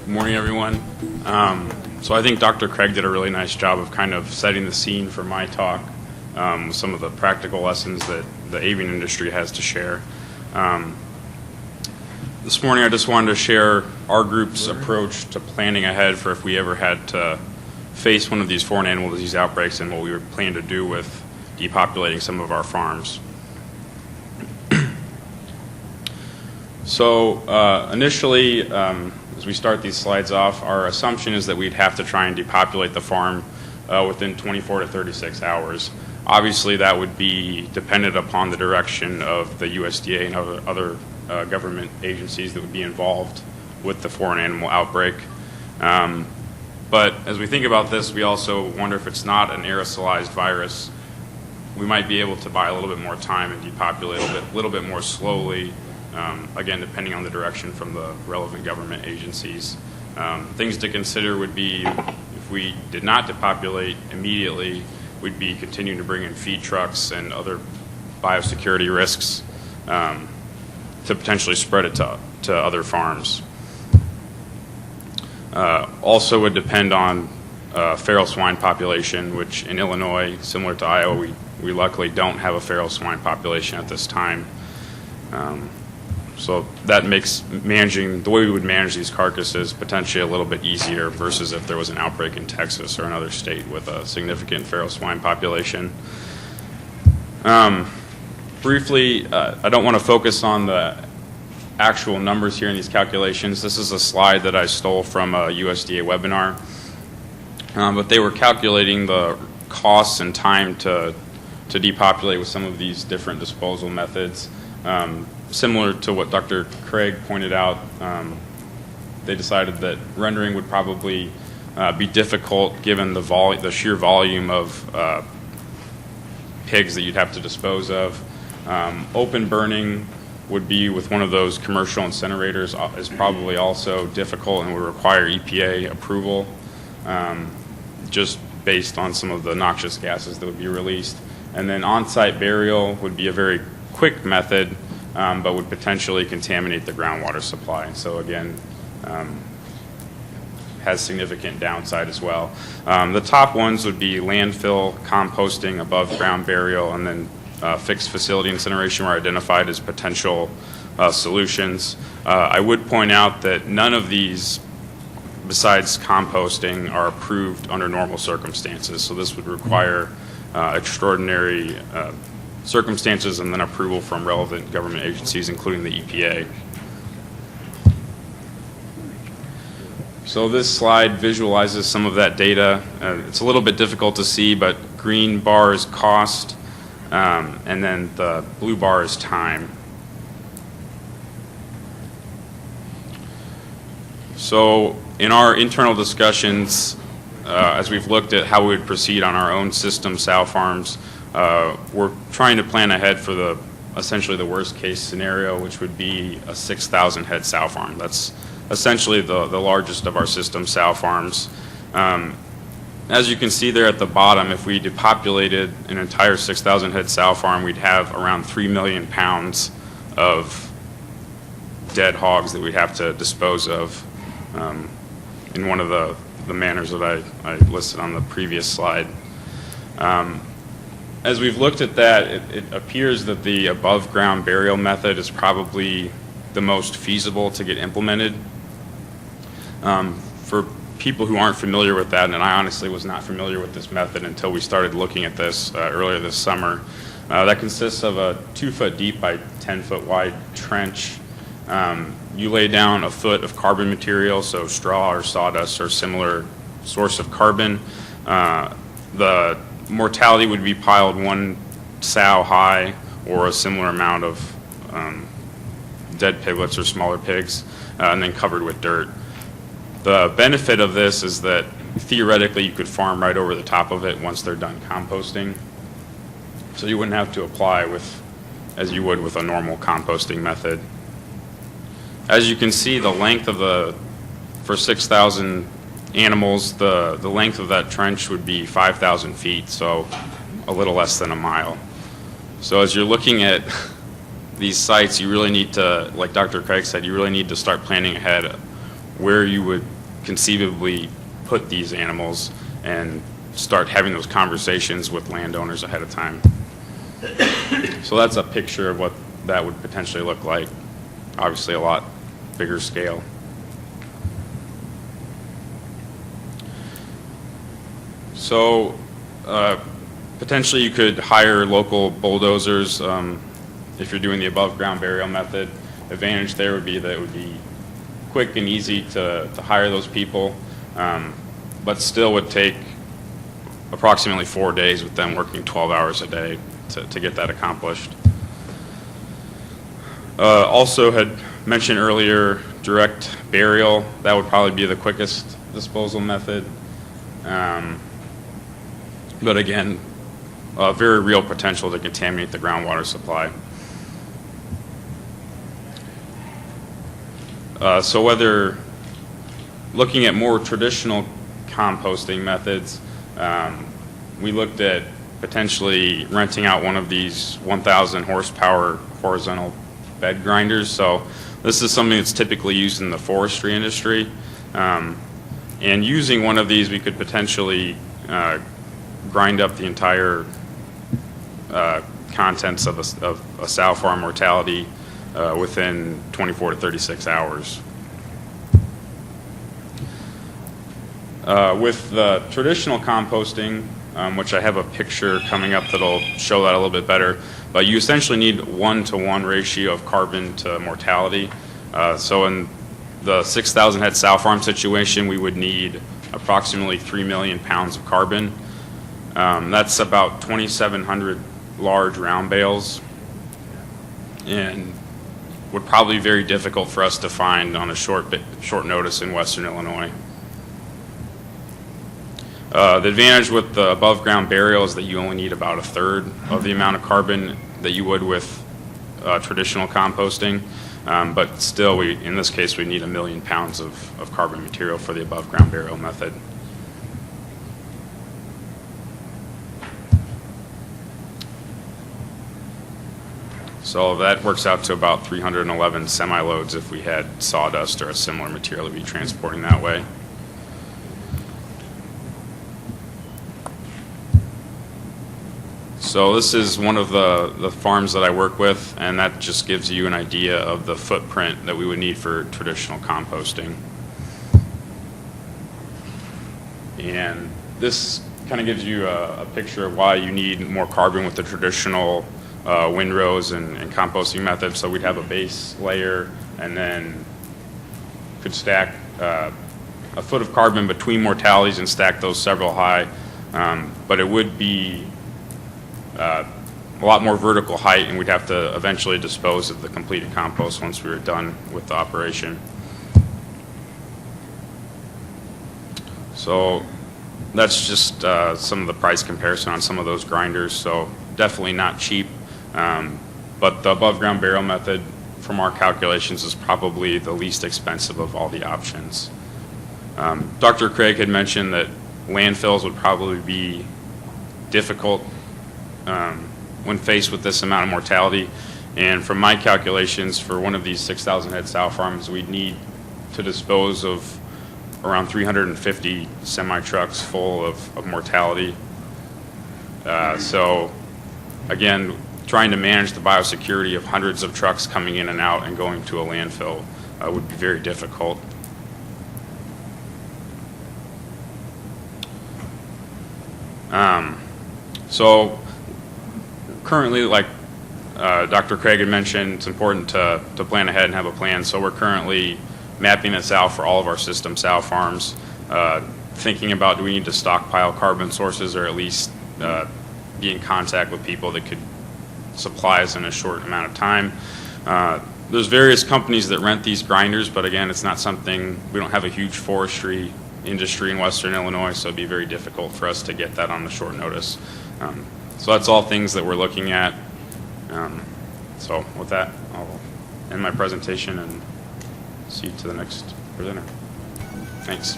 Morning, everyone. So I think Dr. Craig did a really nice job of kind of setting the scene for my talk, with some of the practical lessons that the avian industry has to share. This morning I just wanted to share our group's approach to planning ahead for if we ever had to face one of these foreign animal disease outbreaks and what we would plan to do with depopulating some of our farms. So initially, as we start these slides off, our assumption is that we'd have to try and depopulate the farm within 24 to 36 hours. Obviously, that would be dependent upon the direction of the USDA and other government agencies that would be involved with the foreign animal outbreak. But as we think about this, we also wonder if it's not an aerosolized virus, we might be able to buy a little bit more time and depopulate a little bit more slowly, again, depending on the direction from the relevant government agencies. Things to consider would be if we did not depopulate immediately, we'd be continuing to bring in feed trucks and other biosecurity risks to potentially spread it to other farms. Also would depend on feral swine population, which in Illinois, similar to Iowa, we luckily don't have a feral swine population at this time. So that makes managing, the way we would manage these carcasses potentially a little bit easier versus if there was an outbreak in Texas or another state with a significant feral swine population. Briefly, I don't want to focus on the actual numbers here in these calculations. This is a slide that I stole from a USDA webinar, but they were calculating the costs and time to depopulate with some of these different disposal methods. Similar to what Dr. Craig pointed out, they decided that rendering would probably be difficult given the sheer volume of pigs that you'd have to dispose of. Open burning would be with one of those commercial incinerators is probably also difficult and would require EPA approval, just based on some of the noxious gases that would be released. And then on-site burial would be a very quick method, but would potentially contaminate the groundwater supply. So again, has significant downside as well. The top ones would be landfill, composting, above ground burial, and then fixed facility incineration were identified as potential solutions. I would point out that none of these, besides composting, are approved under normal circumstances. So this would require extraordinary circumstances and then approval from relevant government agencies, including the EPA. So this slide visualizes some of that data. It's a little bit difficult to see, but green bar is cost, and then the blue bar is time. So in our internal discussions, as we've looked at how we would proceed on our own system sow farms, we're trying to plan ahead for essentially the worst case scenario, which would be a 6,000 head sow farm. That's essentially the largest of our system sow farms. As you can see there at the bottom, if we depopulated an entire 6,000 head sow farm, we'd have around 3 million pounds of dead hogs that we'd have to dispose of in one of the manners that I listed on the previous slide. As we've looked at that, it appears that the above ground burial method is probably the most feasible to get implemented. For people who aren't familiar with that, and I honestly was not familiar with this method until we started looking at this earlier this summer, that consists of a 2-foot deep by 10-foot wide trench. You lay down a foot of carbon material, so straw or sawdust or similar source of carbon. The mortality would be piled one sow high or a similar amount of dead piglets or smaller pigs, and then covered with dirt. The benefit of this is that theoretically you could farm right over the top of it once they're done composting. So you wouldn't have to apply as you would with a normal composting method. As you can see, the length for 6,000 animals, the length of that trench would be 5,000 feet, so a little less than a mile. So as you're looking at these sites, you really need to, like Dr. Craig said, you really need to start planning ahead where you would conceivably put these animals and start having those conversations with landowners ahead of time. So that's a picture of what that would potentially look like. Obviously a lot bigger scale. So potentially you could hire local bulldozers if you're doing the above ground burial method. Advantage there would be that it would be quick and easy to hire those people, but still would take approximately 4 days with them working 12 hours a day to get that accomplished. Also had mentioned earlier direct burial. That would probably be the quickest disposal method. But again, very real potential to contaminate the groundwater supply. So whether looking at more traditional composting methods, we looked at potentially renting out one of these 1,000 horsepower horizontal bed grinders. So this is something that's typically used in the forestry industry. And using one of these, we could potentially grind up the entire contents of a sow farm mortality within 24 to 36 hours. With the traditional composting, which I have a picture coming up that'll show that a little bit better, but you essentially need 1-to-1 ratio of carbon to mortality. So in the 6,000 head sow farm situation, we would need approximately 3 million pounds of carbon. That's about 2,700 large round bales, and would probably be very difficult for us to find on a short notice in Western Illinois. The advantage with the above ground burial is that you only need about 1/3 of the amount of carbon that you would with traditional composting, but still, in this case, we need 1 million pounds of carbon material for the above ground burial method. So that works out to about 311 semi-loads if we had sawdust or a similar material to be transporting that way. So this is one of the farms that I work with, and that just gives you an idea of the footprint that we would need for traditional composting. And this kind of gives you a picture of why you need more carbon with the traditional windrows and composting methods. So we'd have a base layer and then could stack a foot of carbon between mortalities and stack those several high. But it would be a lot more vertical height, and we'd have to eventually dispose of the completed compost once we were done with the operation. So that's just some of the price comparison on some of those grinders. So definitely not cheap. But the above ground burial method from our calculations is probably the least expensive of all the options. Dr. Craig had mentioned that landfills would probably be difficult when faced with this amount of mortality. And from my calculations, for one of these 6,000 head sow farms, we'd need to dispose of around 350 semi-trucks full of mortality. So again, trying to manage the biosecurity of hundreds of trucks coming in and out and going to a landfill would be very difficult. So currently, like Dr. Craig had mentioned, it's important to plan ahead and have a plan. So we're currently mapping this out for all of our system sow farms, thinking about, do we need to stockpile carbon sources, or at least be in contact with people that could supply us in a short amount of time. There's various companies that rent these grinders, but again, it's not something, we don't have a huge forestry industry in Western Illinois, so it'd be very difficult for us to get that on the short notice. So that's all things that we're looking at. So with that, I'll end my presentation and see you to the next presenter. Thanks.